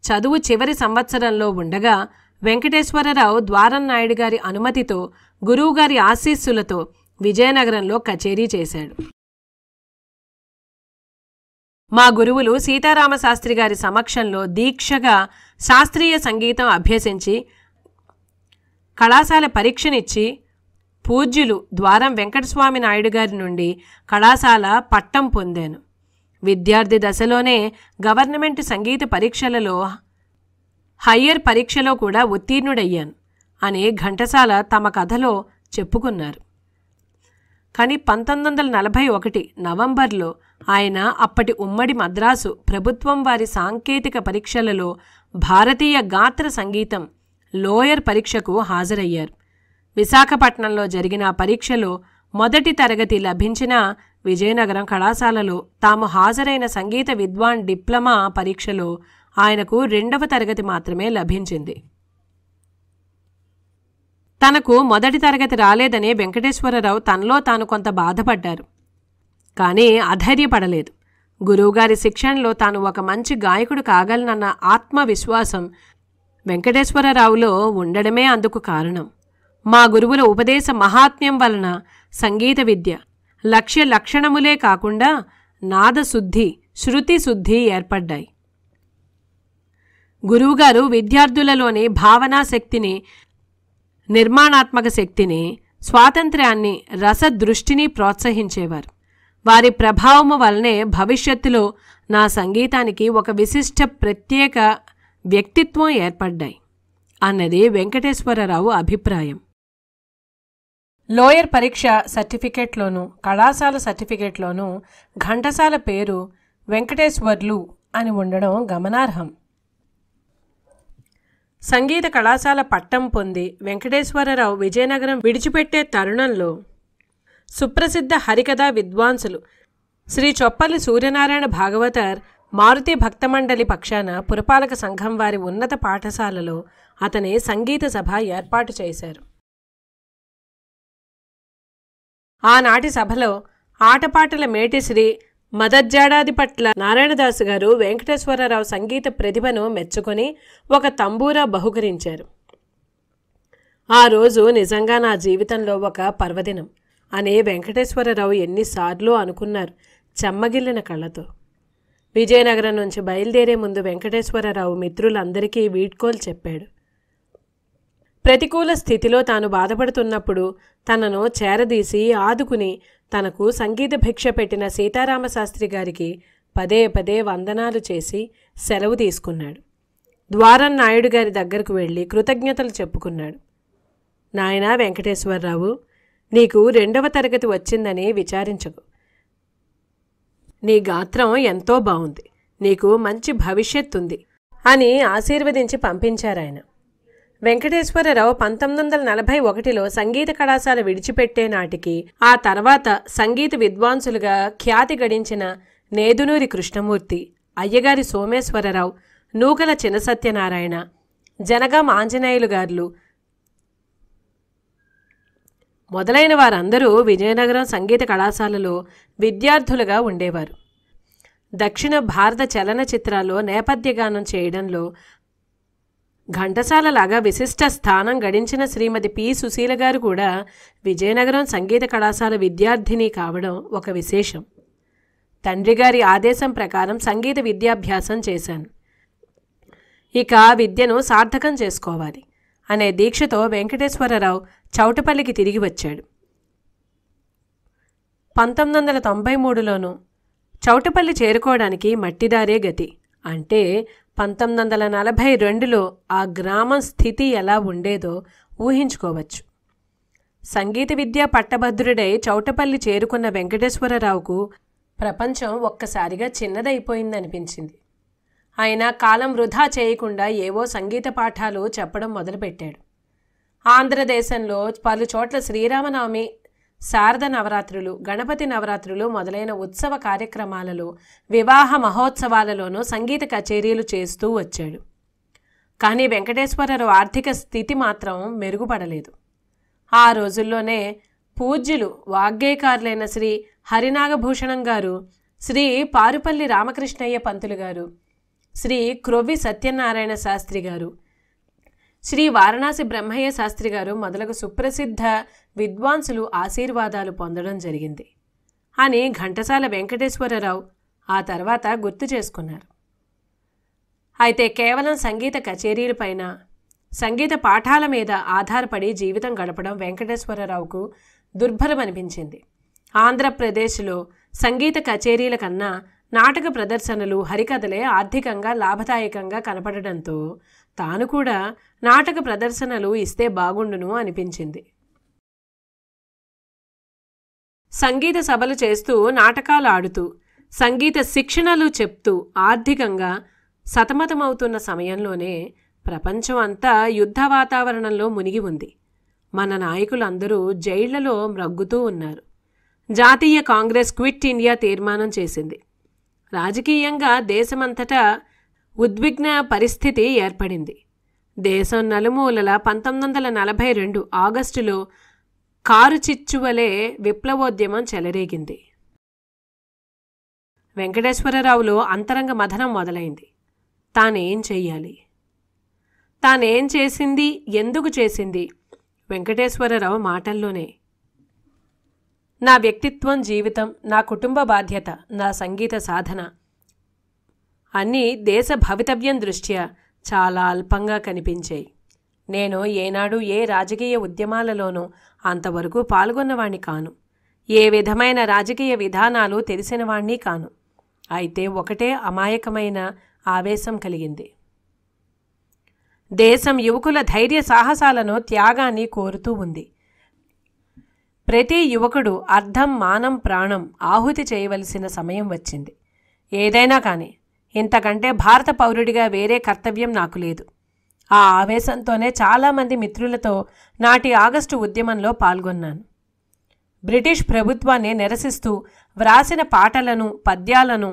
చదువు చివరి సంవత్సరంలో ఉండగా వెంకటేశ్వరరావు ద్వారం నాయుడు గారి అనుమతితో, గురువుగారి ఆశీస్సులతో విజయనగరంలో కచేరీ చేశాడు. మా గురువులు సీతారామశాస్త్రి గారి సమక్షంలో దీక్షగా శాస్త్రీయ సంగీతం అభ్యసించి కళాశాల పరీక్షనిచ్చి పూజ్యులు ద్వారం వెంకటస్వామి నాయుడు గారి నుండి కళాశాల పట్టం పొందాను. విద్యార్థి దశలోనే గవర్నమెంట్ సంగీత పరీక్షలలో హయ్యర్ పరీక్షలో కూడా ఉత్తీర్ణుడయ్యాను అని ఘంటసాల తమ కథలో చెప్పుకున్నారు. కానీ 1941 నవంబర్లో ఆయన అప్పటి ఉమ్మడి మద్రాసు ప్రభుత్వం వారి సాంకేతిక పరీక్షలలో భారతీయ గాత్ర సంగీతం లోయర్ పరీక్షకు హాజరయ్యారు. విశాఖపట్నంలో జరిగిన పరీక్షలో మొదటి తరగతి లభించిన విజయనగరం కళాశాలలో తాము హాజరైన సంగీత విద్వాన్ డిప్లొమా పరీక్షలో ఆయనకు 2వ తరగతి మాత్రమే లభించింది. తనకు మొదటి తరగతి రాలేదని వెంకటేశ్వరరావు తనలో తాను కొంత బాధపడ్డారు. కానీ అధైర్యపడలేదు. గురువుగారి శిక్షణలో తాను ఒక మంచి గాయకుడు కాగలనన్న ఆత్మవిశ్వాసం వెంకటేశ్వరరావులో ఉండడమే అందుకు కారణం. మా గురువుల ఉపదేశ మహాత్మ్యం వలన సంగీత విద్య లక్ష్య లక్షణములే కాకుండా నాదశుద్ధి, శృతి శుద్ధి ఏర్పడ్డాయి. గురువుగారు విద్యార్థులలోని భావనా శక్తిని, నిర్మాణాత్మక శక్తిని, స్వాతంత్ర్యాన్ని, రసదృష్టిని ప్రోత్సహించేవారు. వారి ప్రభావము వల్లనే భవిష్యత్తులో నా సంగీతానికి ఒక విశిష్ట ప్రత్యేక వ్యక్తిత్వం ఏర్పడ్డాయి అన్నది వెంకటేశ్వరరావు అభిప్రాయం. లోయర్ పరీక్ష సర్టిఫికెట్లోనూ కళాశాల సర్టిఫికెట్లోనూ ఘంటసాల పేరు వెంకటేశ్వర్లు అని ఉండడం గమనార్హం. సంగీత కళాశాల పట్టం పొంది వెంకటేశ్వరరావు విజయనగరం విడిచిపెట్టే తరుణంలో సుప్రసిద్ధ హరికథా విద్వాంసులు శ్రీ చొప్పల్లి సూర్యనారాయణ భాగవతర్ మారుతి భక్తమండలి పక్షాన పురపాలక సంఘం వారి ఉన్నత పాఠశాలలో అతని సంగీత సభ ఏర్పాటు చేశారు. ఆనాటి సభలో ఆటపాటల మేటి శ్రీ మదజ్జాడాదిపట్ల నారాయణదాసు గారు వెంకటేశ్వరరావు సంగీత ప్రతిభను మెచ్చుకొని ఒక తంబూరా బహుకరించారు. ఆ రోజు నిజంగా నా జీవితంలో ఒక పర్వదినం అని వెంకటేశ్వరరావు ఎన్నిసార్లు అనుకున్నారు చెమ్మగిల్లిన కళ్ళతో. విజయనగరం నుంచి బయలుదేరే ముందు వెంకటేశ్వరరావు మిత్రులందరికీ వీడ్కోలు చెప్పాడు. ప్రతికూల స్థితిలో తాను బాధపడుతున్నప్పుడు తనను చేరదీసి ఆదుకుని తనకు సంగీత భిక్ష పెట్టిన సీతారామశాస్త్రి గారికి పదే పదే వందనాలు చేసి సెలవు తీసుకున్నాడు. ద్వారం నాయుడు గారి దగ్గరకు వెళ్ళి కృతజ్ఞతలు చెప్పుకున్నాడు. నాయనా వెంకటేశ్వరరావు, నీకు 2వ తరగతి వచ్చిందని విచారించకు. నీ గాత్రం ఎంతో బాగుంది, నీకు మంచి భవిష్యత్తుంది అని ఆశీర్వదించి పంపించారాయన. వెంకటేశ్వరరావు 1941లో సంగీత కళాశాల విడిచిపెట్టే నాటికి ఆ తర్వాత సంగీత విద్వాంసులుగా ఖ్యాతి గడించిన నేదునూరి కృష్ణమూర్తి, అయ్యగారి సోమేశ్వరరావు, నూకల చినసత్యనారాయణ, జనగాం ఆంజనేయులు గారులు మొదలైన వారందరూ విజయనగరం సంగీత కళాశాలలో విద్యార్థులుగా ఉండేవారు. దక్షిణ భారత చలనచిత్రాల్లో నేపథ్యగానం చేయడంలో ఘంటసాలలాగా విశిష్ట స్థానం గడించిన శ్రీమతి పి. సుశీల గారు కూడా విజయనగరం సంగీత కళాశాల విద్యార్థిని కావడం ఒక విశేషం. తండ్రి గారి ఆదేశం ప్రకారం సంగీత విద్యాభ్యాసం చేశాను. ఇక విద్యను సార్థకం చేసుకోవాలి అనే దీక్షతో వెంకటేశ్వరరావు చౌటపల్లికి తిరిగి వచ్చాడు. 1993లోనూ చౌటపల్లి చేరుకోవడానికి మట్టిదారే గతి. అంటే 1942లో ఆ గ్రామం స్థితి ఎలా ఉండేదో ఊహించుకోవచ్చు. సంగీత విద్యా పట్టభద్రుడై చౌటపల్లి చేరుకున్న వెంకటేశ్వరరావుకు ప్రపంచం ఒక్కసారిగా చిన్నదైపోయిందనిపించింది. అయినా కాలం వృధా చేయకుండా ఏవో సంగీత పాఠాలు చెప్పడం మొదలుపెట్టాడు. ఆంధ్రదేశంలో పలు చోట్ల శ్రీరామనవమి, శారద నవరాత్రులు, గణపతి నవరాత్రులు మొదలైన ఉత్సవ కార్యక్రమాలలో, వివాహ మహోత్సవాలలోనూ సంగీత కచేరీలు చేస్తూ వచ్చాడు. కానీ వెంకటేశ్వరరావు ఆర్థిక స్థితి మాత్రం మెరుగుపడలేదు. ఆ రోజుల్లోనే పూజ్యులు వాగ్గేయకారులైన శ్రీ హరినాగభూషణం గారు, శ్రీ పారుపల్లి రామకృష్ణయ్య పంతులు గారు, శ్రీ క్రొవ్వి సత్యనారాయణ శాస్త్రి గారు, శ్రీ వారణాసి బ్రహ్మయ్య శాస్త్రి గారు మొదలగు సుప్రసిద్ధ విద్వాంసులు ఆశీర్వాదాలు పొందడం జరిగింది అని ఘంటసాల వెంకటేశ్వరరావు ఆ తర్వాత గుర్తు చేసుకున్నారు. అయితే కేవలం సంగీత కచేరీలపైన, సంగీత పాఠాల మీద ఆధారపడి జీవితం గడపడం వెంకటేశ్వరరావుకు దుర్భరమనిపించింది. ఆంధ్రప్రదేశ్లో సంగీత కచేరీల కన్నా నాటక ప్రదర్శనలు, హరికథలే ఆర్థికంగా లాభదాయకంగా కనపడడంతో తాను కూడా నాటక ప్రదర్శనలు ఇస్తే బాగుండును అనిపించింది. సంగీత సభలు చేస్తూ, నాటకాలు ఆడుతూ, సంగీత శిక్షణలు చెప్తూ ఆర్థికంగా సతమతమవుతున్న సమయంలోనే ప్రపంచం అంతా యుద్ధ వాతావరణంలో మునిగి ఉంది. మన నాయకులందరూ జైళ్లలో మ్రగ్గుతూ ఉన్నారు. జాతీయ కాంగ్రెస్ క్విట్ ఇండియా తీర్మానం చేసింది. రాజకీయంగా దేశమంతటా ఉద్విగ్న పరిస్థితి ఏర్పడింది. దేశం నలుమూలల 1942 ఆగస్టులో కారు చిచ్చువలే విప్లవోద్యమం చెలరేగింది. వెంకటేశ్వరరావులో అంతరంగ మథనం మొదలైంది. తానేం చెయ్యాలి, తానేం చేసింది, ఎందుకు చేసింది? వెంకటేశ్వరరావు మాటల్లోనే. నా వ్యక్తిత్వం, జీవితం, నా కుటుంబ బాధ్యత, నా సంగీత సాధన అన్నీ దేశ భవితవ్యం దృష్ట్యా చాలా అల్పంగా కనిపించాయి. నేను ఏనాడు ఏ రాజకీయ ఉద్యమాలలోనూ అంతవరకు పాల్గొన్నవాణ్ణి కాను. ఏ విధమైన రాజకీయ విధానాలు తెలిసినవాణ్ణి కాను. అయితే ఒకటే అమాయకమైన ఆవేశం కలిగింది. దేశం యువకుల ధైర్య సాహసాలను, త్యాగాన్ని కోరుతూ ఉంది. ప్రతి యువకుడు అర్థం, మానం, ప్రాణం ఆహుతి చేయవలసిన సమయం వచ్చింది. ఏదైనా కానీ ఇంతకంటే భారత పౌరుడిగా వేరే కర్తవ్యం నాకు లేదు. ఆ ఆవేశంతోనే చాలామంది మిత్రులతో నాటి ఆగస్టు ఉద్యమంలో పాల్గొన్నాను. బ్రిటిష్ ప్రభుత్వాన్ని నిరసిస్తూ వ్రాసిన పాటలను, పద్యాలను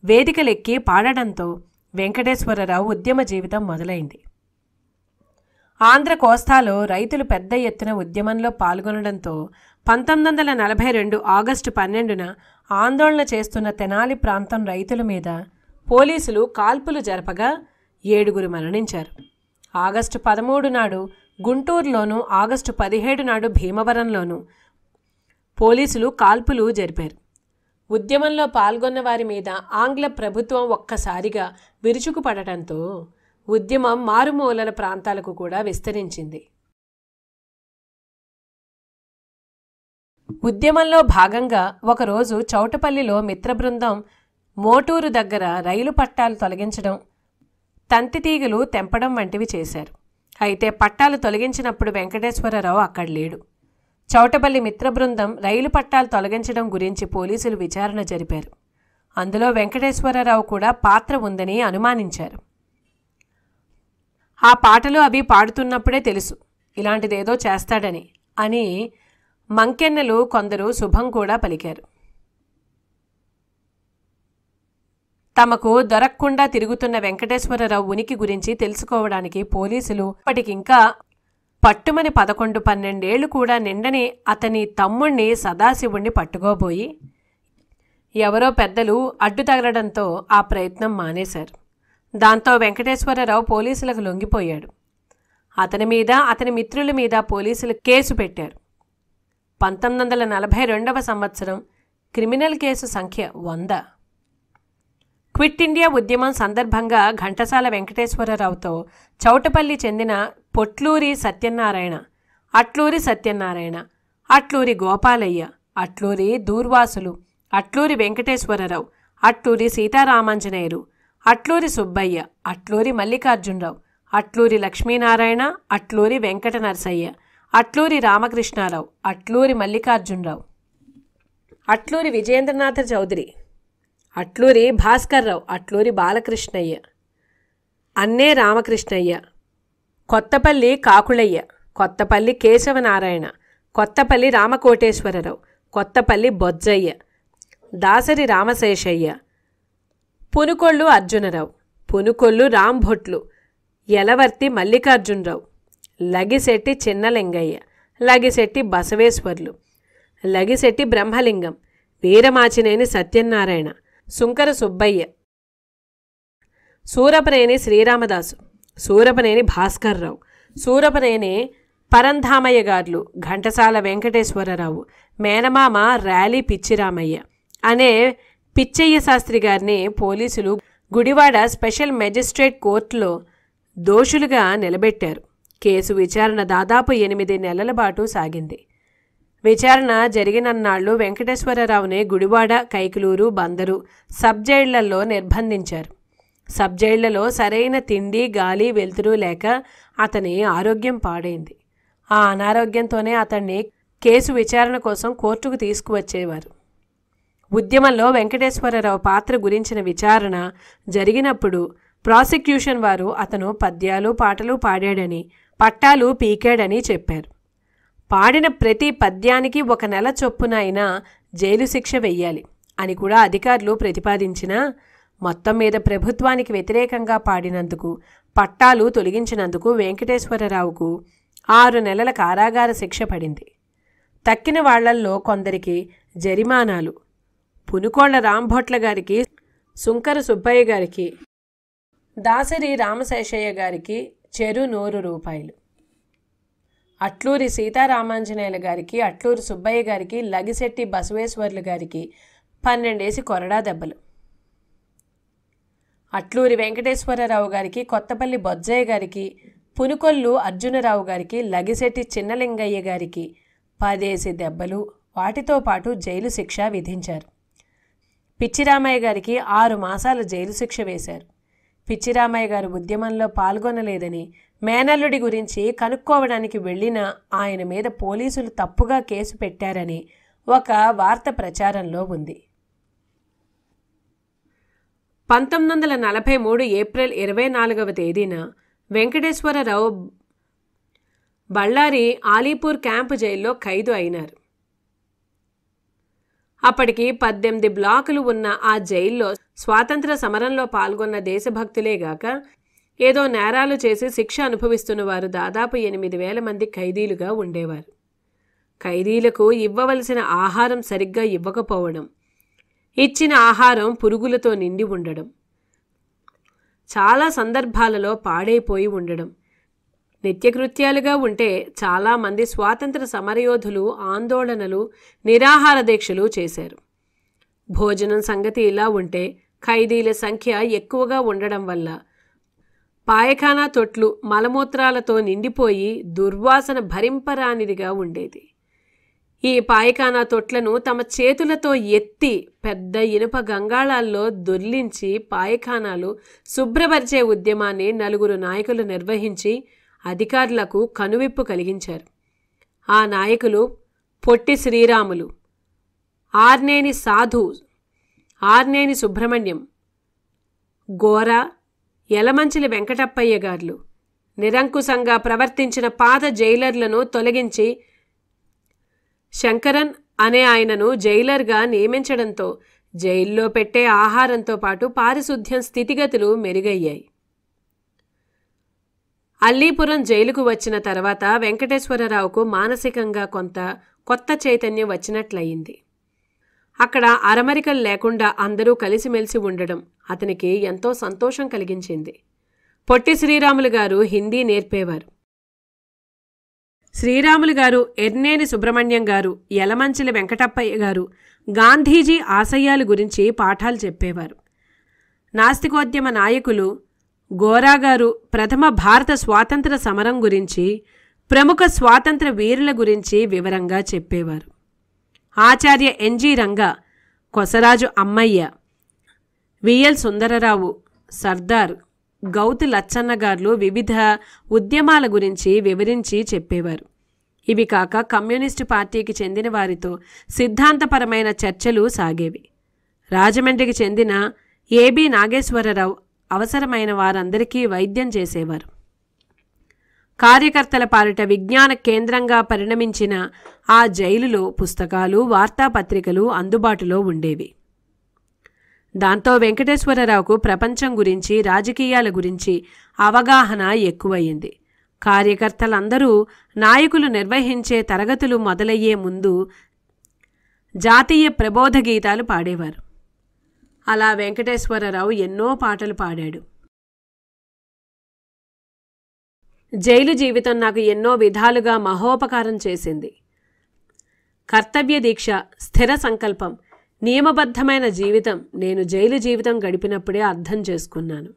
వేదికలెక్కి పాడడంతో వెంకటేశ్వరరావు ఉద్యమ జీవితం మొదలైంది. ఆంధ్ర కోస్తాలో రైతులు పెద్ద ఎత్తున ఉద్యమంలో పాల్గొనడంతో 1942 ఆగస్టు 12న ఆందోళన చేస్తున్న తెనాలి ప్రాంతం రైతుల మీద పోలీసులు కాల్పులు జరపగా 7 మరణించారు. ఆగస్టు 13 నాడు గుంటూరులోనూ, ఆగస్టు 17 నాడు భీమవరంలోనూ పోలీసులు కాల్పులు జరిపారు. ఉద్యమంలో పాల్గొన్న వారి మీద ఆంగ్ల ప్రభుత్వం ఒక్కసారిగా విరుచుకుపడటంతో ఉద్యమం మారుమూలల ప్రాంతాలకు కూడా విస్తరించింది. ఉద్యమంలో భాగంగా ఒకరోజు చౌటపల్లిలో మిత్రబృందం మోటూరు దగ్గర రైలు పట్టాలు తొలగించడం, తంతితీగలు తెంపడం వంటివి చేశారు. అయితే పట్టాలు తొలగించినప్పుడు వెంకటేశ్వరరావు అక్కడ లేడు. చౌటపల్లి మిత్రబృందం రైలు పట్టాలు తొలగించడం గురించి పోలీసులు విచారణ జరిపారు. అందులో వెంకటేశ్వరరావు కూడా పాత్ర ఉందని అనుమానించారు. ఆ పాటలు అవి పాడుతున్నప్పుడే తెలుసు ఇలాంటిదేదో చేస్తాడని అని మంకెన్నెలు కొందరు శుభం కూడా పలికారు. తమకు దొరక్కుండా తిరుగుతున్న వెంకటేశ్వరరావు ఉనికి గురించి తెలుసుకోవడానికి పోలీసులు ఇప్పటికింకా పట్టుమని 11-12 ఏళ్లు కూడా నిండని అతని తమ్ముణ్ణి సదాశివుణ్ణి పట్టుకోబోయి ఎవరో పెద్దలు అడ్డు తగలడంతో ఆ ప్రయత్నం మానేశారు. దాంతో వెంకటేశ్వరరావు పోలీసులకు లొంగిపోయాడు. అతని మీద, అతని మిత్రుల మీద పోలీసులు కేసు పెట్టారు. 1942వ సంవత్సరం క్రిమినల్ కేసు సంఖ్య 100. క్విట్ ఇండియా ఉద్యమం సందర్భంగా ఘంటసాల వెంకటేశ్వరరావుతో చౌటపల్లి చెందిన పొట్లూరి సత్యనారాయణ, అట్లూరి సత్యనారాయణ, అట్లూరి గోపాలయ్య, అట్లూరి దూర్వాసులు, అట్లూరి వెంకటేశ్వరరావు, అట్లూరి సీతారామాంజనేయులు, అట్లూరి సుబ్బయ్య, అట్లూరి మల్లికార్జునరావు, అట్లూరి లక్ష్మీనారాయణ, అట్లూరి వెంకట నరసయ్య, అట్లూరి రామకృష్ణారావు, అట్లూరి మల్లికార్జునరావు, అట్లూరి విజేంద్రనాథ చౌదరి, అట్లూరి భాస్కర్రావు, అట్లూరి బాలకృష్ణయ్య, అన్నే రామకృష్ణయ్య, కొత్తపల్లి కాకుళయ్య, కొత్తపల్లి కేశవనారాయణ, కొత్తపల్లి రామకోటేశ్వరరావు, కొత్తపల్లి బొజ్జయ్య, దాసరి రామశేషయ్య, పునుకొల్లు అర్జునరావు, పునుకొల్లు రాంభొట్లు, యలవర్తి మల్లికార్జునరావు, లగిశెట్టి చిన్నలింగయ్య, లగిశెట్టి బసవేశ్వర్లు, లగిశెట్టి బ్రహ్మలింగం, వీరమాచినేని సత్యనారాయణ, సుంకర సుబ్బయ్య, సూరపనేని శ్రీరామదాసు, సూరపనేని భాస్కర్రావు, సూరపనేని పరంధామయ్య గార్లు, ఘంటసాల వెంకటేశ్వరరావు, మేనమామ ర్యాలీ పిచ్చిరామయ్య అనే పిచ్చయ్య శాస్త్రి గారిని పోలీసులు గుడివాడ స్పెషల్ మెజిస్ట్రేట్ కోర్టులో దోషులుగా నిలబెట్టారు. కేసు విచారణ దాదాపు 8 నెలల పాటు సాగింది. విచారణ జరిగినన్నాళ్లు వెంకటేశ్వరరావుని గుడివాడ, కైకలూరు, బందరు సబ్ జైళ్లలో నిర్బంధించారు. సబ్ జైళ్లలో సరైన తిండి, గాలి, వెలుతురు లేక అతని ఆరోగ్యం పాడైంది. ఆ అనారోగ్యంతోనే అతన్ని కేసు విచారణ కోసం కోర్టుకు తీసుకువచ్చేవారు. ఉద్యమంలో వెంకటేశ్వరరావు పాత్ర గురించిన విచారణ జరిగినప్పుడు ప్రాసిక్యూషన్ వారు అతను పద్యాలు, పాటలు పాడాడని, పట్టాలు పీకాడని చెప్పారు. పాడిన ప్రతి పద్యానికి 1 నెల చొప్పున అయినా జైలు శిక్ష వెయ్యాలి అని కూడా అధికారులు ప్రతిపాదించినా మొత్తం మీద ప్రభుత్వానికి వ్యతిరేకంగా పాడినందుకు, పట్టాలు తొలగించినందుకు వెంకటేశ్వరరావుకు 6 నెలల కారాగార శిక్ష పడింది. తక్కిన వాళ్లల్లో కొందరికి జరిమానాలు, పునుకోళ్ల రాంభొట్ల గారికి, సుంకర సుబ్బయ్య గారికి, దాసరి రామశేషయ్య గారికి చెరు 100 రూపాయలు, అట్లూరి సీతారామాంజనేయుల గారికి, అట్లూరి సుబ్బయ్య గారికి, లగిశెట్టి బసవేశ్వర్లు గారికి 12 కొరడా దెబ్బలు, అట్లూరి వెంకటేశ్వరరావు గారికి, కొత్తపల్లి బొజ్జయ్య గారికి, పునుకొల్లు అర్జునరావు గారికి, లగిశెట్టి చిన్నలింగయ్య గారికి 10 దెబ్బలు, వాటితో పాటు జైలు శిక్ష విధించారు. పిచ్చిరామయ్య గారికి 6 మాసాల జైలు శిక్ష వేశారు. పిచ్చిరామయ్య గారు ఉద్యమంలో పాల్గొనలేదని, మేనల్లుడి గురించి కనుక్కోవడానికి వెళ్లిన ఆయన మీద పోలీసులు తప్పుగా కేసు పెట్టారని ఒక వార్త ప్రచారంలో ఉంది. 1943 ఏప్రిల్ 24వ తేదీన వెంకటేశ్వరరావు బళ్ళారి ఆలీపూర్ క్యాంపు జైల్లో ఖైదు అయినారు. అప్పటికి 18 బ్లాకులు ఉన్న ఆ జైల్లో స్వాతంత్ర సమరంలో పాల్గొన్న దేశభక్తులేగాక ఏదో నేరాలు చేసి శిక్ష అనుభవిస్తున్న వారు దాదాపు 8,000 మంది ఖైదీలుగా ఉండేవారు. ఖైదీలకు ఇవ్వవలసిన ఆహారం సరిగ్గా ఇవ్వకపోవడం, ఇచ్చిన ఆహారం పురుగులతో నిండి ఉండడం, చాలా సందర్భాలలో పాడైపోయి ఉండడం, నిత్యకృత్యాలుగా ఉంటే చాలామంది స్వాతంత్ర సమరయోధులు ఆందోళనలు, నిరాహార దీక్షలు చేశారు. భోజనం సంగతి ఇలా ఉంటే ఖైదీల సంఖ్య ఎక్కువగా ఉండడం వల్ల పాయఖానా తొట్లు మలమూత్రాలతో నిండిపోయి దుర్వాసన భరింపరానిదిగా ఉండేది. ఈ పాయఖానా తొట్లను తమ చేతులతో ఎత్తి పెద్ద ఇనుప గంగాళాల్లో దొర్లించి పాయఖానాలు శుభ్రపరిచే ఉద్యమాన్ని నలుగురు నాయకులు నిర్వహించి అధికారులకు కనువిప్పు కలిగించారు. ఆ నాయకులు పొట్టి శ్రీరాములు, ఆర్నేని సాధు, ఆర్నేని సుబ్రహ్మణ్యం, గోరా, యలమంచిలి వెంకటప్పయ్య గారు నిరంకుశంగా ప్రవర్తించిన పాత జైలర్లను తొలగించి శంకరన్ అనే ఆయనను జైలర్గా నియమించడంతో జైల్లో పెట్టే ఆహారంతో పాటు పారిశుద్ధ్యం స్థితిగతులు మెరుగయ్యాయి. అల్లీపురం జైలుకు వచ్చిన తర్వాత వెంకటేశ్వరరావుకు మానసికంగా కొంత కొత్త చైతన్యం వచ్చినట్లయింది. అక్కడ అరమరికలు లేకుండా అందరూ కలిసిమెలిసి ఉండడం అతనికి ఎంతో సంతోషం కలిగించింది. పొట్టి శ్రీరాములు గారు హిందీ నేర్పేవారు. శ్రీరాములు గారు, ఎర్నేని సుబ్రహ్మణ్యం గారు, యలమంచిలి వెంకటప్పయ్య గారు గాంధీజీ ఆశయాల గురించి పాఠాలు చెప్పేవారు. నాస్తికోద్యమ నాయకులు గోరా గారు ప్రథమ భారత స్వాతంత్ర సమరం గురించి, ప్రముఖ స్వాతంత్ర వీరుల గురించి వివరంగా చెప్పేవారు. ఆచార్య ఎన్జి రంగా, కొసరాజు అమ్మయ్య, విఎల్ సుందరరావు, సర్దార్, గౌతు లచ్చన్న గారు వివిధ ఉద్యమాల గురించి వివరించి చెప్పేవారు. ఇవి కాక కమ్యూనిస్టు పార్టీకి చెందిన వారితో సిద్ధాంతపరమైన చర్చలు సాగేవి. రాజమండ్రికి చెందిన ఏబి నాగేశ్వరరావు అవసరమైన వారందరికీ వైద్యం చేసేవారు. కార్యకర్తల పాలిట విజ్ఞాన కేంద్రంగా పరిణమించిన ఆ జైలులో పుస్తకాలు, వార్తాపత్రికలు అందుబాటులో ఉండేవి. దాంతో వెంకటేశ్వరరావుకు ప్రపంచం గురించి, రాజకీయాల గురించి అవగాహన ఎక్కువయింది. కార్యకర్తలందరూ నాయకులు నిర్వహించే తరగతులు మొదలయ్యే ముందు జాతీయ ప్రబోధ గీతాలు పాడేవారు. అలా వెంకటేశ్వరరావు ఎన్నో పాటలు పాడాడు. జైలు జీవితం నాకు ఎన్నో విధాలుగా మహోపకారం చేసింది. కర్తవ్య దీక్ష, స్థిర సంకల్పం, నియమబద్ధమైన జీవితం నేను జైలు జీవితం గడిపినప్పుడే అర్థం చేసుకున్నాను.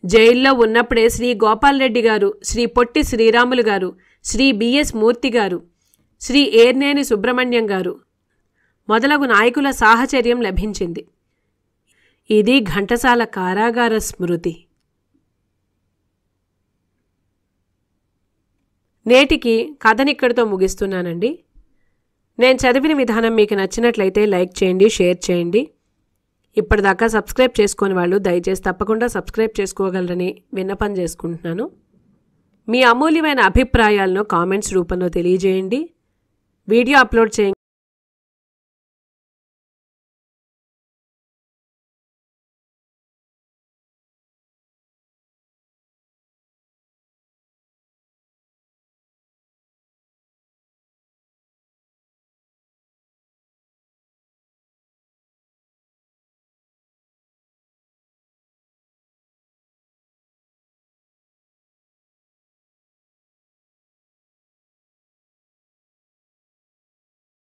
జైల్లో ఉన్నప్పుడే శ్రీ గోపాల్ రెడ్డి గారు, శ్రీ పొట్టి శ్రీరాములు గారు, శ్రీ బిఎస్ మూర్తి గారు, శ్రీ ఏర్నేని సుబ్రహ్మణ్యం గారు మొదలగు నాయకుల సాహచర్యం లభించింది. ఇది ఘంటసాల కారాగార స్మృతి. నేటికి కథనిక్కడితో ముగిస్తున్నానండి. నేను చదివిన విధానం మీకు నచ్చినట్లయితే లైక్ చేయండి, షేర్ చేయండి. ఇప్పటిదాకా సబ్స్క్రైబ్ చేసుకుని వాళ్ళు దయచేసి తప్పకుండా సబ్స్క్రైబ్ చేసుకోగలరని విన్నపం చేసుకుంటున్నాను. మీ అమూల్యమైన అభిప్రాయాలను కామెంట్స్ రూపంలో తెలియజేయండి. వీడియో అప్లోడ్ చేయండి.